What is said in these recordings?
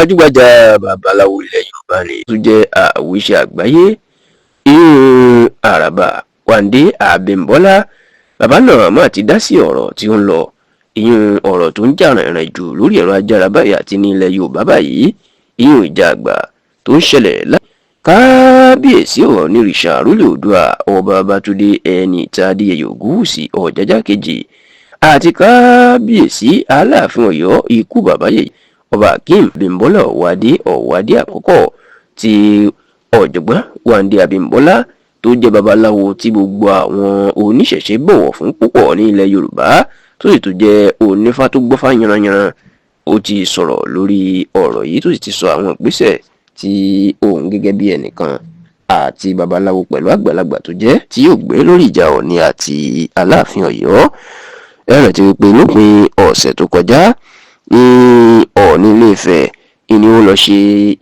gbajúgbajà babalawo ilẹ̀ Yorùbá ni tó jẹ́ àwíṣe àgbáyé ìyún Àràbà Wande Abimbola. Bàbá náà máa ti dá sí ọ̀rọ̀ tí ó ń lọ ìyún ọ̀rọ̀ tó ń jà rìnrìn jù lórí ẹ̀rọ ayélujára báyìí àti ní ilẹ̀ Yorùbá báyìí ìyún ìjà àgbà tó ń ṣẹlẹ̀ kábíyèsí onírìṣà àrólé Oòduà ọba Babátúndé Ẹniìtàn Adéyẹyè Ògúnwùsì Ọ̀jájá kejì àti kábíyèsí Aláàfin Ọ̀yọ́ ikú bàbá yèyé ọba Akeem Abimbola Ọ̀wádé àkọ́kọ́ ti Ọ̀jọ̀gbọ́n Wande Abimbola tó jẹ́ babaláwo tí gbogbo àwọn oníṣẹ̀ṣe bọ̀wọ̀ fún púpọ̀ ní ilẹ̀ Yorùbá tó sì tó jẹ́ onífá tó gbọ́fá yanranyanran. Ó ti sọ̀rọ̀ lórí ọ̀rọ̀ yìí tó sì ti sọ àwọn ìgbésẹ̀ tí òun gẹ́gẹ́ bí ẹnìkan àti babaláwo pẹ̀lú àgbàlagbà tó jẹ́ tí yóò gbé lórí ìjà Ọọ̀ni àti Aláàfin Ọ̀yọ́. Ẹ̀rọ ti pé lópin ọ̀sẹ̀ tó kọjá ní Ọọ̀ni Ilé-Ifẹ̀ ni ó lọ ṣe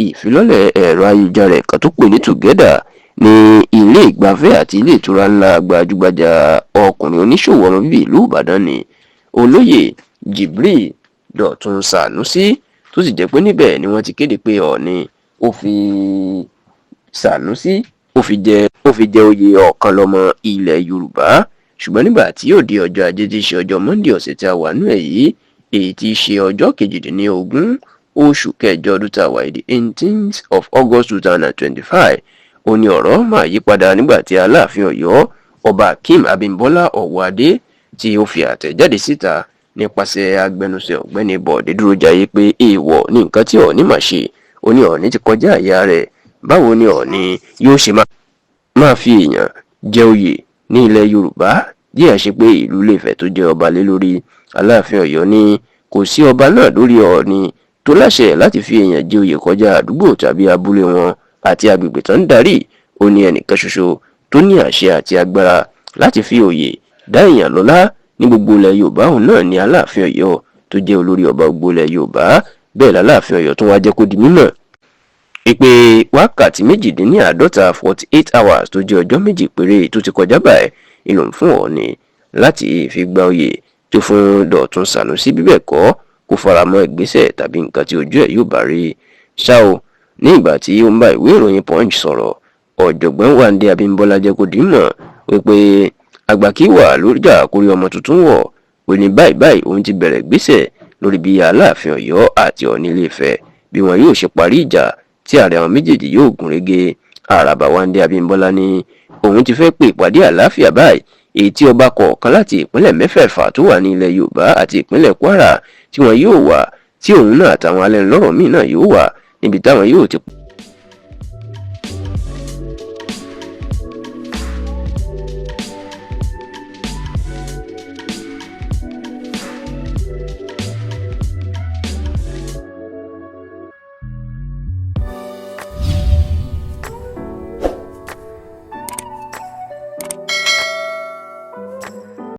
ìfilọ́lẹ̀ ẹ̀rọ ayélujára kan tó pè ní Together ní ilé ìgbafẹ́ àti ilé ìtura ńlá gbajúgbajà ọkùnrin oníṣòwò ọmọ bíbí ìlú Ìbàdàn ni olóyè Jibril Dọ̀tun Sànúsí tó sì jẹ́ pé níbẹ̀ ni wọ́n ti kéde pé Ọọ̀ni ó fi Sànúsí ó fi jẹ oyè ọ̀kan lọ́mọ ilẹ̀ Yorùbá. Ṣùgbọ́n nígbà tí yóò di ọjọ́ Ajé tí í ṣe ọjọ́ Monday ọ̀sẹ̀ tí a wà nú ẹ̀ yìí èyí tí í ṣe ọjọ́ 18 oṣù kẹjọ ọdún tá a wà yìí 18th of August 2025 ó ní ọ̀rọ̀ máa yí padà nígbà tí Aláàfin Ọ̀yọ́ ọba Akeem Abimbola Ọ̀wádé tí ó fi àtẹ̀jáde síta nípasẹ̀ agbẹnusọ ọ̀gbẹ́ni Bọ̀dé Dúrójayé pé èèwọ̀ ní nǹkan tí Ọọ̀ni máa ṣe. Ó ní Ọọ̀ni ti kọjá àyà rẹ̀. Báwo ni Ọọ̀ni yóò ṣe máa fi èèyàn jẹ oyè ní ilẹ̀ Yorùbá díẹ̀ ṣe pé ìlú Ilé-Ifẹ̀ tó jẹ́ ọba lé lórí. Aláàfin Ọ̀yọ́ ní kò sí ọba náà lórí Ọọ̀ni tó láṣẹ láti fi èèyàn jẹ oyè kọjá àdúgbò tàbí abúlé wọn àti agbègbè tó ń darí. Ó ní ẹnìkan ṣoṣo tó ní àṣẹ àti agbára láti fi oyè dá èèyàn lọ́lá ní gbogbo ilẹ̀ Yorùbá òun náà ní Aláàfin Ọ̀yọ́ tó jẹ́ olórí ọba gbogbo ilẹ̀ Yorùbá. Bẹ́ẹ̀ l'Aláàfin Ọ̀yọ́ tún wá jẹ́ kó di mímọ̀ ìpè wákàtí 48 hours tó jẹ́ ọjọ́ méjì péré tó ti kọjá báyìí ìlò fún Ọọ̀ni láti fi gba oyè tó fún Dọ̀tun Sànúsí. bí bẹ́ẹ̀ kọ́ kó faramọ́ ìgbésẹ̀ tàbí nǹkan tí ojú ẹ̀ yóò bá rí. ṣá o ní ìgbà tí ó ń bá ìwé ìròyìn Punch sọ̀rọ̀ Ọ̀jọ̀gbọ́n Wande Abimbola jẹ́ kó di mọ̀ wípé àgbà kí wà lóríjà kórí ọmọ tuntun wọ̀. Ó ní báyìí òun ti bẹ̀rẹ̀ ìgbésẹ̀ lórí bí Aláàfin Ọ̀yọ́ àti Ọọ̀ni Ilé-Ifẹ̀ bí wọn yóò ṣe parí ìjà tí ààrẹ àwọn méjèèjì yóò gún régé. Àràbà Wande Abimbola ní òun ti fẹ́ pé ìpàdé àlàáfíà báyìí èyí tí ọba kọ̀ọ̀kan láti ìpínlẹ̀ mẹ́fẹ̀ẹ̀fà tó wà ní ilẹ̀ Yorùbá àti ìpínlẹ̀ Kwara tí wọn yóò wà tí òun náà àtàwọn alẹ́nulọ́rọ̀ míì náà yóò wà níbi táwọn yóò ti